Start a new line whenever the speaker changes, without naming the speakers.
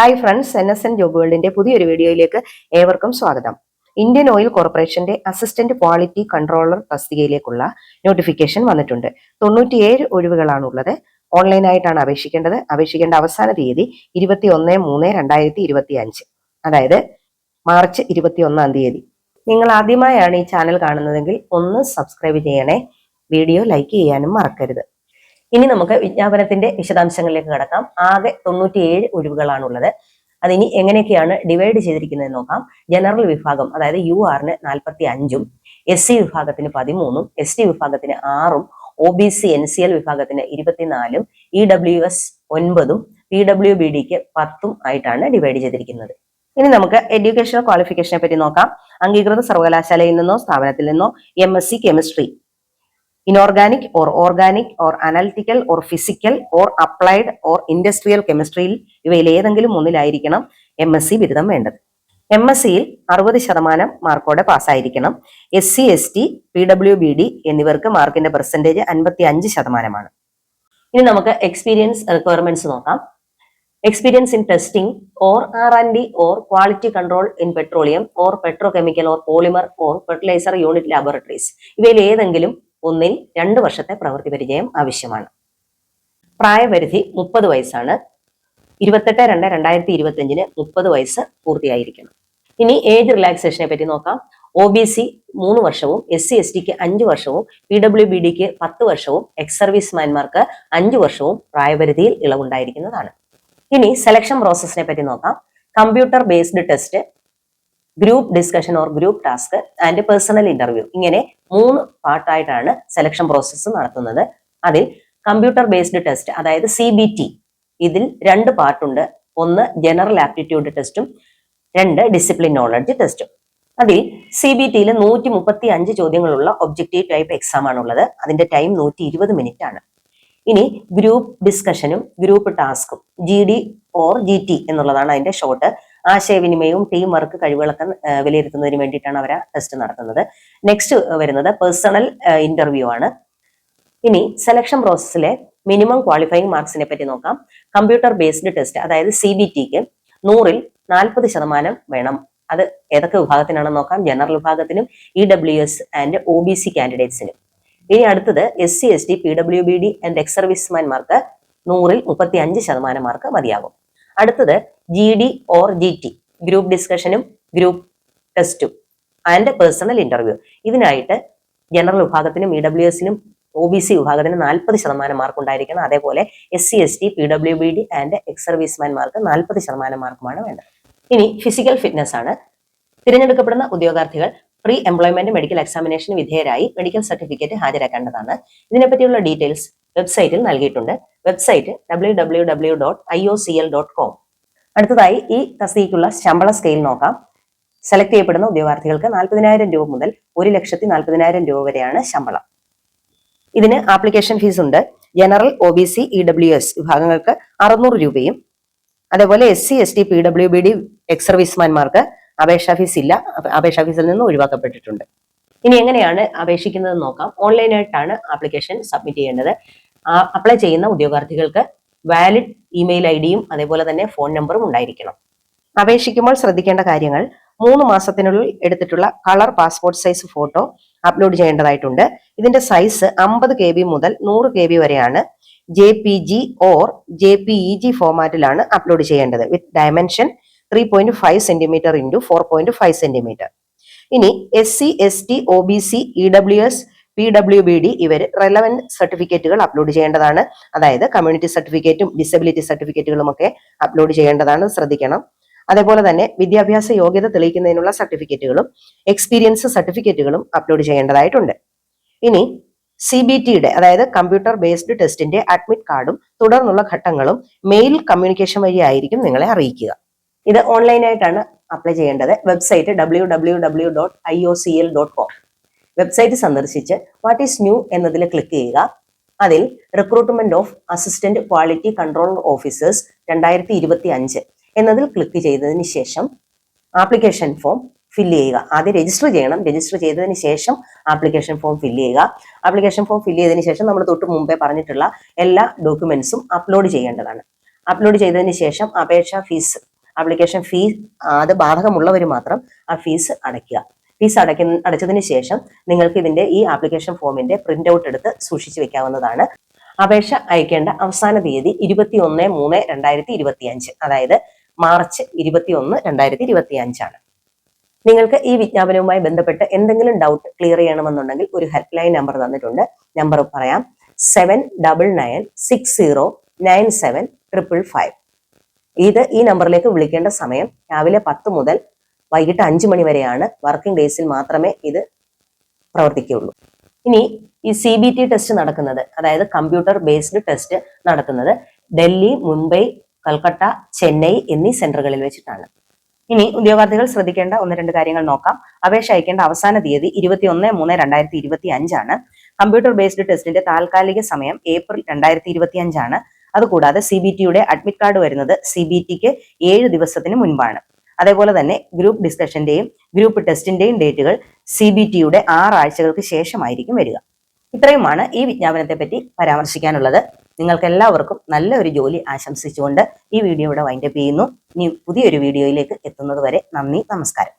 Hi friends, NSN job വേൾഡിന്റെ പുതിയൊരു വീഡിയോയിലേക്ക് ഏവർക്കും സ്വാഗതം. ഇന്ത്യൻ ഓയിൽ കോർപ്പറേഷന്റെ അസിസ്റ്റന്റ് ക്വാളിറ്റി കൺട്രോളർ തസ്തികയിലേക്കുള്ള നോട്ടിഫിക്കേഷൻ വന്നിട്ടുണ്ട്. 97 ഒഴിവുകളാണുള്ളത്. ഓൺലൈനായിട്ടാണ് അപേക്ഷിക്കേണ്ടത്. അപേക്ഷിക്കേണ്ട അവസാന തീയതി 21/3/2025, അതായത് മാർച്ച് 21-ാം തീയതി. നിങ്ങൾ ആദ്യമായാണ് ഈ ചാനൽ കാണുന്നതെങ്കിൽ ഒന്ന് സബ്സ്ക്രൈബ് ചെയ്യണേ. വീഡിയോ ലൈക്ക് ചെയ്യാനും മറക്കരുത്. ഇനി നമുക്ക് വിജ്ഞാപനത്തിന്റെ വിശദാംശങ്ങളിലേക്ക് കടക്കാം. ആകെ 97 ഒഴിവുകളാണുള്ളത്. അതിനി എങ്ങനെയൊക്കെയാണ് ഡിവൈഡ് ചെയ്തിരിക്കുന്നത് നോക്കാം. ജനറൽ വിഭാഗം, അതായത് UR-ന് 45, SC വിഭാഗത്തിന് 13, ST വിഭാഗത്തിന് 6, OBC NCL വിഭാഗത്തിന് 24, EWS 9, PWBDക്ക് 10 ആയിട്ടാണ് ഡിവൈഡ് ചെയ്തിരിക്കുന്നത്. ഇനി നമുക്ക് എഡ്യൂക്കേഷണൽ ക്വാളിഫിക്കേഷനെ പറ്റി നോക്കാം. അംഗീകൃത സർവകലാശാലയിൽ നിന്നോ സ്ഥാപനത്തിൽ നിന്നോ MSc chemistry, inorganic or organic or analytical or physical or applied or industrial കെമിസ്ട്രിയിൽ ഇവയിൽ ഏതെങ്കിലും ഒന്നിലായിരിക്കണം MSc ബിരുദം വേണ്ടത്. MScയിൽ 60% മാർക്കോടെ പാസ്സായിരിക്കണം. SC ST PWBD എന്നിവർക്ക് മാർക്കിന്റെ പെർസെന്റേജ് 55%. ഇനി നമുക്ക് എക്സ്പീരിയൻസ് റിക്വയർമെന്റ്സ് നോക്കാം. Experience in testing or R&D or quality control in petroleum or petrochemical or polymer or fertiliser unit laboratories ഇവയിൽ ഏതെങ്കിലും ഒന്നിൽ 2 വർഷത്തെ പ്രവൃത്തി പരിചയം ആവശ്യമാണ്. പ്രായപരിധി 30 വയസ്സാണ്. 28/2/2025 30 വയസ്സ് പൂർത്തിയായിരിക്കണം. ഇനി ഏജ് റിലാക്സേഷനെ പറ്റി നോക്കാം. OBC 3 വർഷവും, SC STക്ക് 5 വർഷവും, PWBDക്ക് 10 വർഷവും, എക്സ് സർവീസ്മാൻമാർക്ക് 5 വർഷവും പ്രായപരിധിയിൽ ഇളവുണ്ടായിരിക്കുന്നതാണ്. ഇനി സെലക്ഷൻ പ്രോസസ്സിനെ പറ്റി നോക്കാം. Computer based test, group discussion or group task and personal interview, ഇങ്ങനെ 3 പാർട്ടായിട്ടാണ് സെലക്ഷൻ പ്രോസസ്സ് നടത്തുന്നത്. അതിൽ കമ്പ്യൂട്ടർ ബേസ്ഡ് ടെസ്റ്റ്, അതായത് CBT, ഇതിൽ 2 പാർട്ടുണ്ട്. ഒന്ന് ജനറൽ ആപ്റ്റിറ്റ്യൂഡ് ടെസ്റ്റും 2 ഡിസിപ്ലിൻ നോളജ് ടെസ്റ്റും. അതിൽ CBTയിൽ 135 ചോദ്യങ്ങളുള്ള ഒബ്ജക്റ്റീവ് ടൈപ്പ് എക്സാം ആണുള്ളത്. അതിന്റെ ടൈം 120 മിനിറ്റ് ആണ്. ഇനി ഗ്രൂപ്പ് ഡിസ്കഷനും ഗ്രൂപ്പ് ടാസ്കും, GD ഓർ GT എന്നുള്ളതാണ് അതിന്റെ ഷോർട്ട്. ആശയവിനിമയവും ടീം വർക്ക് കഴിവുകളൊക്കെ വിലയിരുത്തുന്നതിന് വേണ്ടിയിട്ടാണ് അവർ ടെസ്റ്റ് നടത്തുന്നത്. നെക്സ്റ്റ് വരുന്നത് പേഴ്സണൽ ഇന്റർവ്യൂ ആണ്. ഇനി സെലക്ഷൻ പ്രോസസ്സിലെ മിനിമം ക്വാളിഫയിങ് മാർക്സിനെ പറ്റി നോക്കാം. കമ്പ്യൂട്ടർ ബേസ്ഡ് ടെസ്റ്റ്, അതായത് CBTക്ക് 100-ൽ 40% വേണം. അത് ഏതൊക്കെ വിഭാഗത്തിനാണെന്ന് നോക്കാം. ജനറൽ വിഭാഗത്തിനും, EWS ആൻഡ് OBC കാൻഡിഡേറ്റ്സിനും. ഇനി അടുത്തത് SC ST PWBD and ex സർവീസ്മാൻമാർക്ക് 100-ൽ 35% മാർക്ക് മതിയാകും. അടുത്തത് GD ഓർ GT, ഗ്രൂപ്പ് ഡിസ്കഷനും ഗ്രൂപ്പ് ടെസ്റ്റും ആൻഡ് പേഴ്സണൽ ഇന്റർവ്യൂ. ഇതിനായിട്ട് ജനറൽ വിഭാഗത്തിനും, EWSനും OBC വിഭാഗത്തിന് 40% മാർക്ക് ഉണ്ടായിരിക്കണം. അതേപോലെ SC ST PWBD and ex സർവീസ്മാൻമാർക്ക് 40% മാർക്കുമാണ് വേണ്ടത്. ഇനി ഫിസിക്കൽ ഫിറ്റ്നസ് ആണ്. തിരഞ്ഞെടുക്കപ്പെടുന്ന ഉദ്യോഗാർത്ഥികൾ പ്രീ എംപ്ലോയ്മെന്റ് മെഡിക്കൽ എക്സാമിനേഷന് വിധേയരായി മെഡിക്കൽ സർട്ടിഫിക്കറ്റ് ഹാജരാക്കേണ്ടതാണ്. ഇതിനെപ്പറ്റിയുള്ള ഡീറ്റെയിൽസ് വെബ്സൈറ്റിൽ നൽകിയിട്ടുണ്ട്. Website www.iocl.com. അടുത്തതായി ഈ തസ്തികയ്ക്കുള്ള ശമ്പള സ്കെയിൽ നോക്കാം. സെലക്ട് ചെയ്യപ്പെടുന്ന ഉദ്യോഗാർത്ഥികൾക്ക് 40,000 രൂപ മുതൽ 1,40,40,000 രൂപ വരെയാണ് ശമ്പളം. ഇതിന് ആപ്ലിക്കേഷൻ ഫീസ് ഉണ്ട്. ജനറൽ, OBC, EWS വിഭാഗങ്ങൾക്ക് 600 രൂപയും, അതേപോലെ SC ST PWBD എക്സ് സർവീസ്മാൻമാർക്ക് അപേക്ഷാ ഫീസ് ഇല്ല. അപേക്ഷാ ഫീസിൽ നിന്ന് ഒഴിവാക്കപ്പെട്ടിട്ടുണ്ട്. ഇനി എങ്ങനെയാണ് അപേക്ഷിക്കുന്നത് നോക്കാം. ഓൺലൈനായിട്ടാണ് ആപ്ലിക്കേഷൻ സബ്മിറ്റ് ചെയ്യേണ്ടത്. അപ്ലൈ ചെയ്യുന്ന ഉദ്യോഗാർത്ഥികൾക്ക് വാലിഡ് ഇമെയിൽ IDയും അതേപോലെ തന്നെ ഫോൺ നമ്പറും ഉണ്ടായിരിക്കണം. അപേക്ഷിക്കുമ്പോൾ ശ്രദ്ധിക്കേണ്ട കാര്യങ്ങൾ: 3 മാസത്തിനുള്ളിൽ എടുത്തിട്ടുള്ള colour passport size photo upload ചെയ്യേണ്ടതായിട്ടുണ്ട്. ഇതിന്റെ സൈസ് 50 KB മുതൽ 100 KB വരെയാണ്. JPG ഓർ JPEG ഫോർമാറ്റിലാണ് അപ്ലോഡ് ചെയ്യേണ്ടത്. വിത്ത് ഡയമെൻഷൻ 3.5 cm x 4.5 cm. ഇനി SC ST OBC EWS PWBD ഇവർ റെലവന്റ് സർട്ടിഫിക്കറ്റുകൾ അപ്ലോഡ് ചെയ്യേണ്ടതാണ്. അതായത് കമ്മ്യൂണിറ്റി സർട്ടിഫിക്കറ്റും ഡിസബിലിറ്റി സർട്ടിഫിക്കറ്റുകളും ഒക്കെ അപ്ലോഡ് ചെയ്യേണ്ടതാണ്, ശ്രദ്ധിക്കണം. അതേപോലെ തന്നെ വിദ്യാഭ്യാസ യോഗ്യത തെളിയിക്കുന്നതിനുള്ള സർട്ടിഫിക്കറ്റുകളും എക്സ്പീരിയൻസ് സർട്ടിഫിക്കറ്റുകളും അപ്ലോഡ് ചെയ്യേണ്ടതായിട്ടുണ്ട്. ഇനി CBTയുടെ, അതായത് കമ്പ്യൂട്ടർ ബേസ്ഡ് ടെസ്റ്റിന്റെ അഡ്മിറ്റ് കാർഡും തുടർന്നുള്ള ഘട്ടങ്ങളും മെയിൽ കമ്മ്യൂണിക്കേഷൻ വഴി ആയിരിക്കും നിങ്ങളെ അറിയിക്കുക. ഇത് ഓൺലൈനായിട്ടാണ് അപ്ലൈ ചെയ്യേണ്ടത്. Website www.iocl.com. വെബ്സൈറ്റ് സന്ദർശിച്ച് വാട്ട് ഈസ് ന്യൂ എന്നതിൽ ക്ലിക്ക് ചെയ്യുക. അതിൽ recruitment of assistant quality control officers 2025 എന്നതിൽ ക്ലിക്ക് ചെയ്തതിന് ശേഷം ആപ്ലിക്കേഷൻ ഫോം ഫില്ല് ചെയ്യുക. ആദ്യം രജിസ്റ്റർ ചെയ്യണം. രജിസ്റ്റർ ചെയ്തതിന് ശേഷം ആപ്ലിക്കേഷൻ ഫോം ഫില്ല് ചെയ്യുക. ആപ്ലിക്കേഷൻ ഫോം ഫില്ല് ചെയ്തതിന് ശേഷം നമ്മൾ തൊട്ട് മുമ്പേ പറഞ്ഞിട്ടുള്ള എല്ലാ ഡോക്യുമെന്റ്സും അപ്ലോഡ് ചെയ്യേണ്ടതാണ്. അപ്ലോഡ് ചെയ്തതിന് ശേഷം അപേക്ഷാ ഫീസ് ആപ്ലിക്കേഷൻ ഫീസ് അത് ബാധകമുള്ളവർ മാത്രം ആ ഫീസ് അടയ്ക്കുക. ഫീസ് അടച്ചതിന് ശേഷം നിങ്ങൾക്ക് ഇതിന്റെ ഈ ആപ്ലിക്കേഷൻ ഫോമിന്റെ പ്രിന്റ് ഔട്ട് എടുത്ത് സൂക്ഷിച്ചു വെക്കാവുന്നതാണ്. അപേക്ഷ അയക്കേണ്ട അവസാന തീയതി 21/3/2025, അതായത് മാർച്ച് 21, 2025 ആണ്. നിങ്ങൾക്ക് ഈ വിജ്ഞാപനവുമായി ബന്ധപ്പെട്ട് എന്തെങ്കിലും ഡൗട്ട് ക്ലിയർ ചെയ്യണമെന്നുണ്ടെങ്കിൽ ഒരു ഹെൽപ്പ് ലൈൻ നമ്പർ തന്നിട്ടുണ്ട്. നമ്പർ പറയാം: 7999609755. ഈ നമ്പറിലേക്ക് വിളിക്കേണ്ട സമയം രാവിലെ 10 മുതൽ വൈകിട്ട് 5 മണി വരെയാണ്. വർക്കിംഗ് ഡേയ്സിൽ മാത്രമേ ഇത് പ്രവർത്തിക്കുകയുള്ളൂ. ഇനി ഈ CBT ടെസ്റ്റ് നടക്കുന്നത്, അതായത് കമ്പ്യൂട്ടർ ബേസ്ഡ് ടെസ്റ്റ് നടത്തുന്നത് ഡൽഹി, മുംബൈ, കൽക്കട്ട, ചെന്നൈ എന്നീ സെന്ററുകളിൽ വെച്ചിട്ടാണ്. ഇനി ഉദ്യോഗാർത്ഥികൾ ശ്രദ്ധിക്കേണ്ട 1-2 കാര്യങ്ങൾ നോക്കാം. അപേക്ഷ അയക്കേണ്ട അവസാന തീയതി 21/3/2025 ആണ്. കമ്പ്യൂട്ടർ ബേസ്ഡ് ടെസ്റ്റിന്റെ താൽക്കാലിക സമയം ഏപ്രിൽ 2025 ആണ്. അതുകൂടാതെ CBTയുടെ അഡ്മിറ്റ് കാർഡ് വരുന്നത് CBTക്ക് 7 ദിവസത്തിന് മുൻപാണ്. അതേപോലെ തന്നെ ഗ്രൂപ്പ് ഡിസ്കഷന്റെയും ഗ്രൂപ്പ് ടെസ്റ്റിന്റെയും ഡേറ്റുകൾ CBTയുടെ 6 ആഴ്ചകൾക്ക് ശേഷമായിരിക്കും വരിക. ഇത്രയുമാണ് ഈ വിജ്ഞാപനത്തെ പറ്റി പരാമർശിക്കാനുള്ളത്. നിങ്ങൾക്ക് എല്ലാവർക്കും നല്ല ഒരു ജോലി ആശംസിച്ചുകൊണ്ട് ഈ വീഡിയോ ഇവിടെ വൈൻഡപ്പ് ചെയ്യുന്നു. ഇനി പുതിയൊരു വീഡിയോയിലേക്ക് എത്തുന്നത് വരെ നന്ദി, നമസ്കാരം.